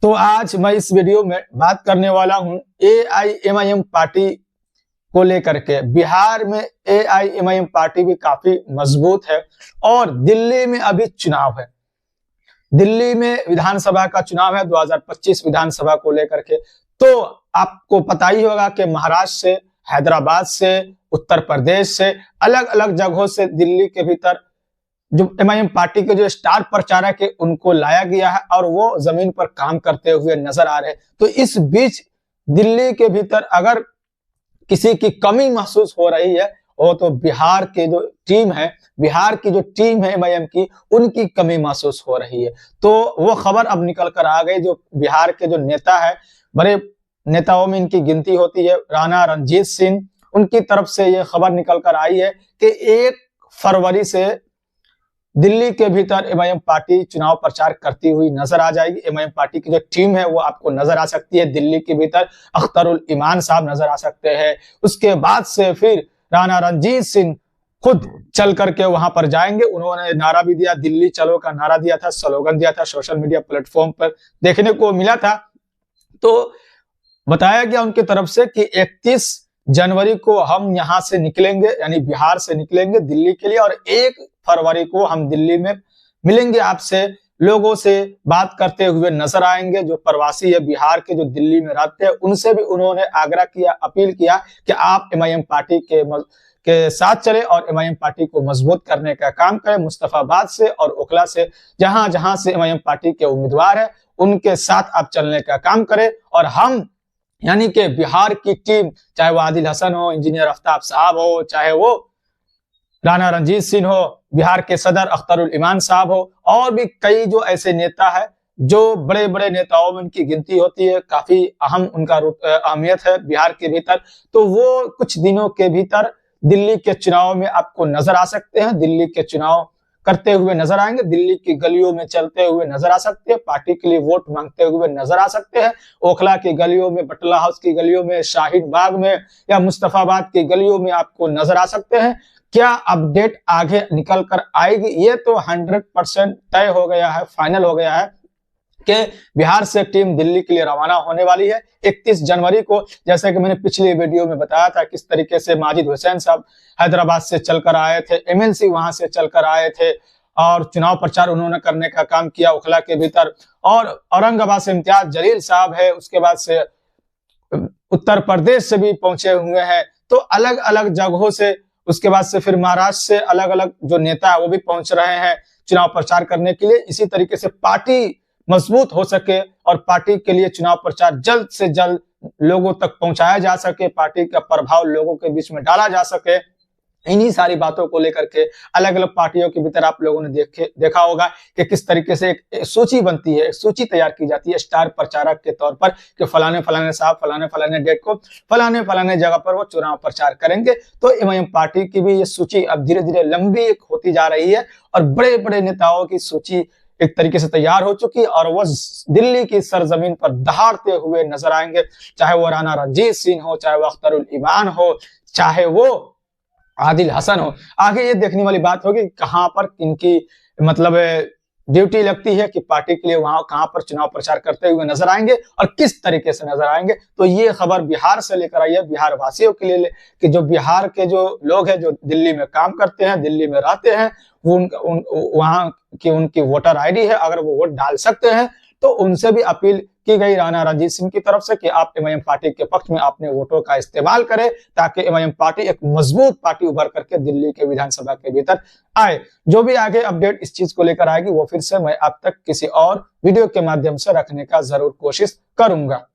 तो आज मैं इस वीडियो में बात करने वाला हूं एआईएमआईएम पार्टी को लेकर के। बिहार में एआईएमआईएम पार्टी भी काफी मजबूत है और दिल्ली में अभी चुनाव है। दिल्ली में विधानसभा का चुनाव है 2025 विधानसभा को लेकर के। तो आपको पता ही होगा कि महाराष्ट्र से, हैदराबाद से, उत्तर प्रदेश से, अलग अलग जगहों से दिल्ली के भीतर जो एमआईएम पार्टी के जो स्टार प्रचारक है उनको लाया गया है और वो जमीन पर काम करते हुए नजर आ रहे हैं। तो इस बीच दिल्ली के भीतर अगर किसी की कमी महसूस हो रही है वो तो बिहार के जो टीम है, बिहार की जो टीम है एमआईएम की, उनकी कमी महसूस हो रही है। तो वो खबर अब निकल कर आ गई। जो बिहार के जो नेता है, बड़े नेताओं में इनकी गिनती होती है, राणा रणजीत सिंह, उनकी तरफ से ये खबर निकल कर आई है कि 1 फरवरी से दिल्ली के भीतर एमआईएम पार्टी चुनाव प्रचार करती हुई नजर आ जाएगी। एमआईएम पार्टी की जो टीम है वो आपको नजर आ सकती है दिल्ली के भीतर। अख्तरुल ईमान साहब नजर आ सकते हैं। उसके बाद से फिर राणा रणजीत सिंह खुद चल करके वहां पर जाएंगे। उन्होंने नारा भी दिया, दिल्ली चलो का नारा दिया था, स्लोगन दिया था, सोशल मीडिया प्लेटफॉर्म पर देखने को मिला था। तो बताया गया उनकी तरफ से कि 31 जनवरी को हम यहां से निकलेंगे, यानी बिहार से निकलेंगे दिल्ली के लिए, और 1 फरवरी को हम दिल्ली में मिलेंगे आपसे, लोगों से बात करते हुए नजर आएंगे। जो प्रवासी है बिहार के जो दिल्ली में रहते हैं उनसे भी उन्होंने आग्रह किया, अपील किया कि आप एमआईएम पार्टी के साथ चले और एमआईएम पार्टी को मजबूत करने का काम करें। मुस्तफाबाद से और ओखला से, जहां जहां से एमआईएम पार्टी के उम्मीदवार है उनके साथ आप चलने का काम करें। और हम यानी कि बिहार की टीम, चाहे वो आदिल हसन हो, इंजीनियर आफ्ताब साहब हो, चाहे वो राणा रणजीत सिंह हो, बिहार के सदर अख्तरुल ईमान साहब हो, और भी कई जो ऐसे नेता है जो बड़े बड़े नेताओं में उनकी गिनती होती है, काफी अहम उनका अहमियत है बिहार के भीतर। तो वो कुछ दिनों के भीतर दिल्ली के चुनाव में आपको नजर आ सकते हैं। दिल्ली के चुनाव करते हुए नजर आएंगे, दिल्ली की गलियों में चलते हुए नजर आ सकते हैं, पार्टी के लिए वोट मांगते हुए नजर आ सकते हैं। ओखला की गलियों में, बटला हाउस की गलियों में, शाहीन बाग में या मुस्तफाबाद की गलियों में आपको नजर आ सकते हैं। क्या अपडेट आगे निकल कर आएगी? ये तो 100% तय हो गया है, फाइनल हो गया है कि बिहार से टीम दिल्ली के लिए रवाना होने वाली है 31 जनवरी को। जैसे कि मैंने पिछले वीडियो में बताया था किस तरीके से माजिद हुसैन साहब हैदराबाद से चलकर आए थे, एमएलसी वहां से चलकर आए थे और चुनाव प्रचार उन्होंने करने का काम किया ओखला के भीतर। और औरंगाबाद से इम्तियाज जलील साहब है, उसके बाद से उत्तर प्रदेश से भी पहुंचे हुए हैं। तो अलग अलग जगहों से, उसके बाद से फिर महाराष्ट्र से अलग अलग जो नेता है वो भी पहुंच रहे हैं चुनाव प्रचार करने के लिए। इसी तरीके से पार्टी मजबूत हो सके और पार्टी के लिए चुनाव प्रचार जल्द से जल्द लोगों तक पहुंचाया जा सके, पार्टी का प्रभाव लोगों के बीच में डाला जा सके, इन्हीं सारी बातों को लेकर के अलग अलग पार्टियों के भीतर आप लोगों ने देखा होगा कि किस तरीके से एक सूची बनती है, एक सूची तैयार की जाती है स्टार प्रचारक के तौर पर कि फलाने फलाने साहब फलाने फलाने डेट को फलाने फलाने जगह पर वो चुनाव प्रचार करेंगे। तो एमआईएम पार्टी की भी ये सूची अब धीरे धीरे लंबी होती जा रही है और बड़े बड़े नेताओं की सूची एक तरीके से तैयार हो चुकी है और वो दिल्ली की सरजमीन पर दहाड़ते हुए नजर आएंगे। चाहे वो राणा रणजीत सिंह हो, चाहे वो अख्तरुल ईमान हो, चाहे वो आदिल हसन हो। आगे ये देखने वाली बात होगी कहां पर इनकी मतलब ड्यूटी लगती है कि पार्टी के लिए वहां कहां पर चुनाव प्रचार करते हुए नजर आएंगे और किस तरीके से नजर आएंगे। तो ये खबर बिहार से लेकर आई है, बिहार वासियों के लिए कि जो बिहार के जो लोग हैं जो दिल्ली में काम करते हैं, दिल्ली में रहते हैं, वो वहां की उनकी वोटर आईडी है, अगर वो वोट डाल सकते हैं तो उनसे भी अपील की गई राणा रणजीत सिंह की तरफ से कि आप एमआईएम पार्टी के पक्ष में अपने वोटों का इस्तेमाल करें ताकि एमआईएम पार्टी एक मजबूत पार्टी उभर करके दिल्ली के विधानसभा के भीतर आए। जो भी आगे अपडेट इस चीज को लेकर आएगी वो फिर से मैं आप तक किसी और वीडियो के माध्यम से रखने का जरूर कोशिश करूंगा।